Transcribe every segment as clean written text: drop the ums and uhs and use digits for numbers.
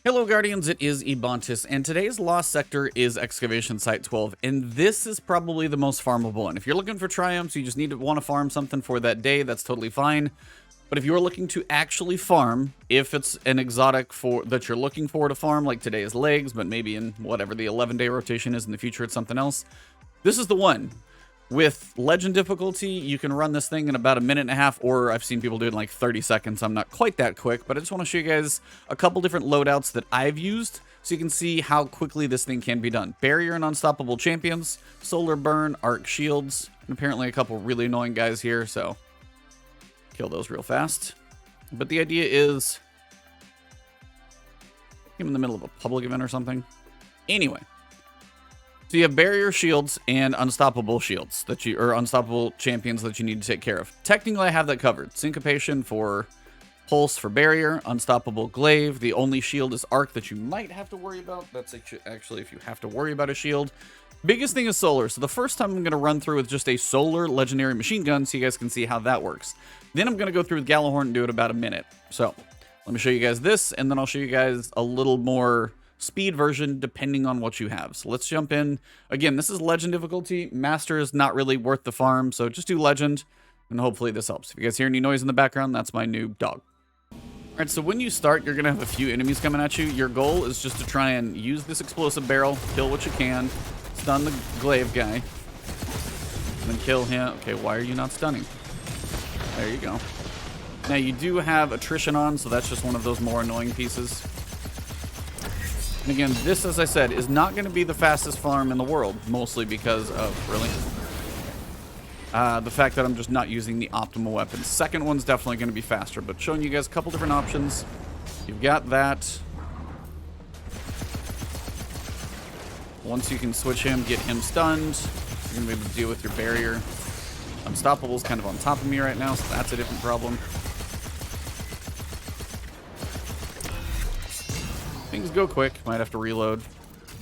Hello Guardians, it is Ebontis, and today's lost sector is Excavation Site XII, and this is probably the most farmable one. If you're looking for triumphs, you just want to farm something for that day, that's totally fine. But if you're looking to actually farm, if it's an exotic that you're looking for to farm, like today is legs, but maybe in whatever the 11-day rotation is in the future, it's something else, this is the one. With legend difficulty, you can run this thing in about a minute and a half, or I've seen people do it in like 30 seconds. I'm not quite that quick, but I just want to show you guys a couple different loadouts that I've used so you can see how quickly this thing can be done. Barrier and Unstoppable champions, Solar Burn, Arc Shields, and apparently a couple really annoying guys here, so kill those real fast. But the idea is, I'm in the middle of a public event or something. Anyway. So you have barrier shields and unstoppable shields or unstoppable champions that you need to take care of. Technically, I have that covered. Syncopation for pulse for barrier, unstoppable glaive. The only shield is arc that you might have to worry about. That's actually if you have to worry about a shield. Biggest thing is solar. So the first time I'm going to run through with just a solar legendary machine gun so you guys can see how that works. Then I'm going to go through with Gjallarhorn and do it about a minute. So let me show you guys this, and then I'll show you guys a little more speed version depending on what you have. So let's jump in. Again, this is legend difficulty. Master is not really worth the farm, so just do legend, and hopefully this helps. If you guys hear any noise in the background, that's my new dog. Alright, so when you start, you're going to have a few enemies coming at you. Your goal is just to try and use this explosive barrel, kill what you can, stun the glaive guy, and then kill him. Okay, why are you not stunning? There you go. Now, you do have attrition on, so that's just one of those more annoying pieces. And again, this, as I said, is not going to be the fastest farm in the world, mostly because of, really, the fact that I'm just not using the optimal weapons. Second one's definitely going to be faster, but showing you guys a couple different options. You've got that. Once you can switch him, get him stunned, you're going to be able to deal with your barrier. Unstoppable's kind of on top of me right now, so that's a different problem. Things go quick, might have to reload.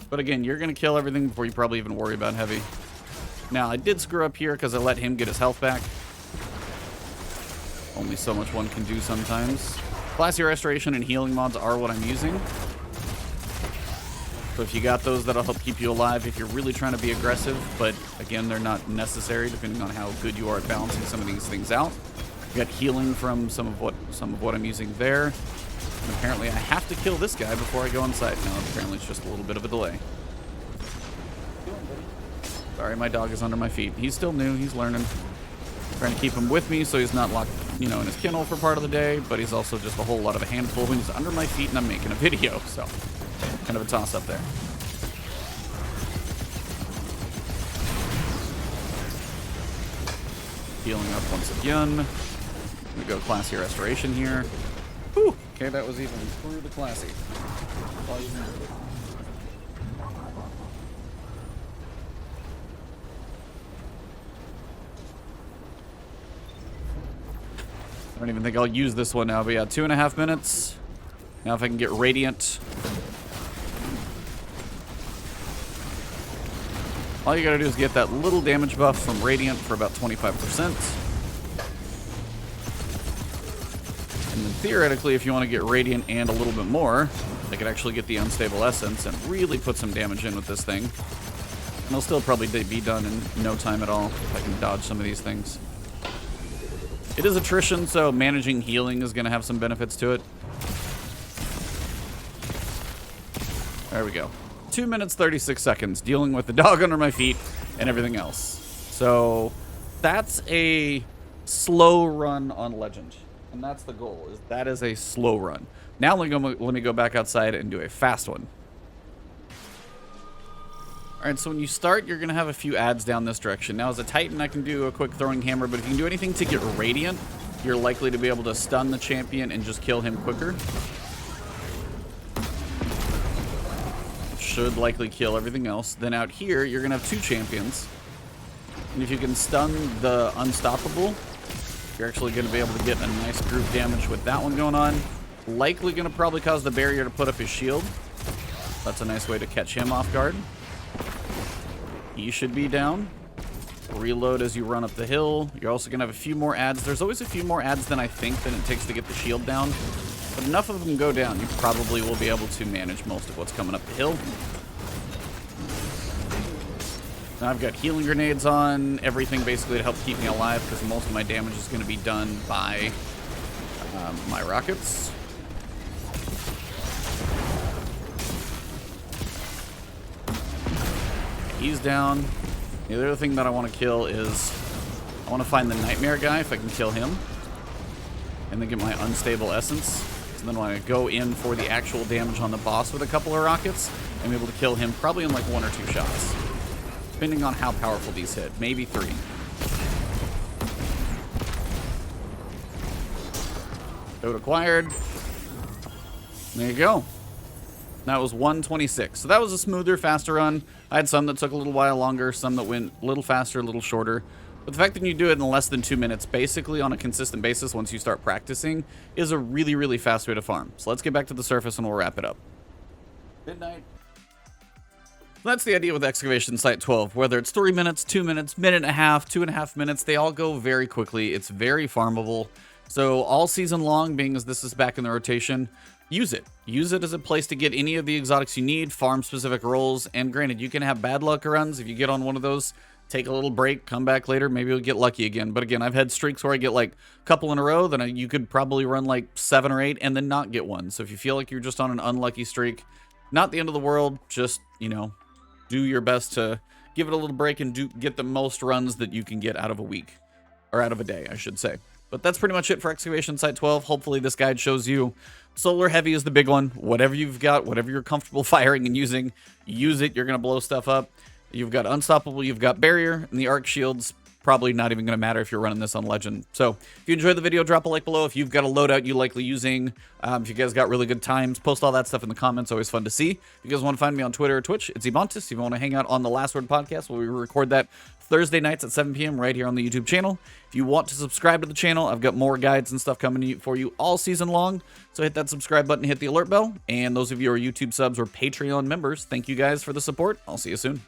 But again, you're going to kill everything before you probably even worry about heavy. Now, I did screw up here because I let him get his health back. Only so much one can do sometimes. Classy Restoration and healing mods are what I'm using. So if you got those, that'll help keep you alive if you're really trying to be aggressive. But again, they're not necessary depending on how good you are at balancing some of these things out. You got healing from some of what I'm using there. And apparently I have to kill this guy before I go inside. No, apparently it's just a little bit of a delay. Sorry, my dog is under my feet. He's still new. He's learning. I'm trying to keep him with me so he's not locked, in his kennel for part of the day, but he's also just a whole lot of a handful when he's under my feet and I'm making a video. So, kind of a toss-up there. Healing up once again. I'm going to go Classy Restoration here. Whew. Okay, that was even through the classy. I don't even think I'll use this one now, but yeah, 2.5 minutes. Now if I can get Radiant. All you gotta do is get that little damage buff from Radiant for about 25%. And then theoretically, if you want to get Radiant and a little bit more, they could actually get the Unstable Essence and really put some damage in with this thing. And it'll still probably be done in no time at all if I can dodge some of these things. It is attrition, so managing healing is going to have some benefits to it. There we go. 2 minutes, 36 seconds, dealing with the dog under my feet and everything else. So that's a slow run on Legend. And that's the goal, is that is a slow run. Now let me go back outside and do a fast one. Alright, so when you start, you're going to have a few adds down this direction. Now as a Titan, I can do a quick throwing hammer, but if you can do anything to get Radiant, you're likely to be able to stun the champion and just kill him quicker. Should likely kill everything else. Then out here, you're going to have 2 champions. And if you can stun the Unstoppable, you're actually going to be able to get a nice group damage with that one going on. Likely going to probably cause the barrier to put up his shield. That's a nice way to catch him off guard. He should be down. Reload as you run up the hill. You're also going to have a few more adds. There's always a few more adds than I think than it takes to get the shield down. But enough of them go down, you probably will be able to manage most of what's coming up the hill. Now I've got healing grenades on, everything basically to help keep me alive, because most of my damage is going to be done by my rockets. He's down. The other thing that I want to kill is I want to find the Nightmare guy if I can kill him. And then get my Unstable Essence. So then when I go in for the actual damage on the boss with a couple of rockets, I'm able to kill him probably in like 1 or 2 shots. Depending on how powerful these hit. Maybe 3. Code acquired. There you go. That was 126. So that was a smoother, faster run. I had some that took a little while longer, some that went a little faster, a little shorter. But the fact that you do it in less than 2 minutes, basically on a consistent basis once you start practicing, is a really, really fast way to farm. So let's get back to the surface and we'll wrap it up. Midnight. That's the idea with Excavation Site 12. Whether it's 3 minutes, 2 minutes, minute and a half, 2.5 minutes, they all go very quickly. It's very farmable. So all season long, being as this is back in the rotation, use it. Use it as a place to get any of the exotics you need, farm specific roles, and granted, you can have bad luck runs. If you get on one of those, take a little break, come back later, maybe you'll get lucky again. But again, I've had streaks where I get like a couple in a row, then you could probably run like 7 or 8 and then not get one. So if you feel like you're just on an unlucky streak, not the end of the world, just, you know, do your best to give it a little break and get the most runs that you can get out of a week, or out of a day, I should say. But that's pretty much it for Excavation Site 12. Hopefully this guide shows you Solar Heavy is the big one. Whatever you've got, whatever you're comfortable firing and using, use it. You're going to blow stuff up. You've got Unstoppable, you've got Barrier, and the Arc Shield's probably not even going to matter if you're running this on Legend. So if you enjoyed the video, drop a like below. If you've got a loadout you likely using, if you guys got really good times, post all that stuff in the comments. Always fun to see. If you guys want to find me on Twitter or Twitch, it's Ebontis. If you want to hang out on the Last Word podcast, where we record that Thursday nights at 7 p.m. right here on the YouTube channel. If you want to subscribe to the channel, I've got more guides and stuff coming for you all season long. So hit that subscribe button, hit the alert bell. And those of you who are YouTube subs or Patreon members, thank you guys for the support. I'll see you soon.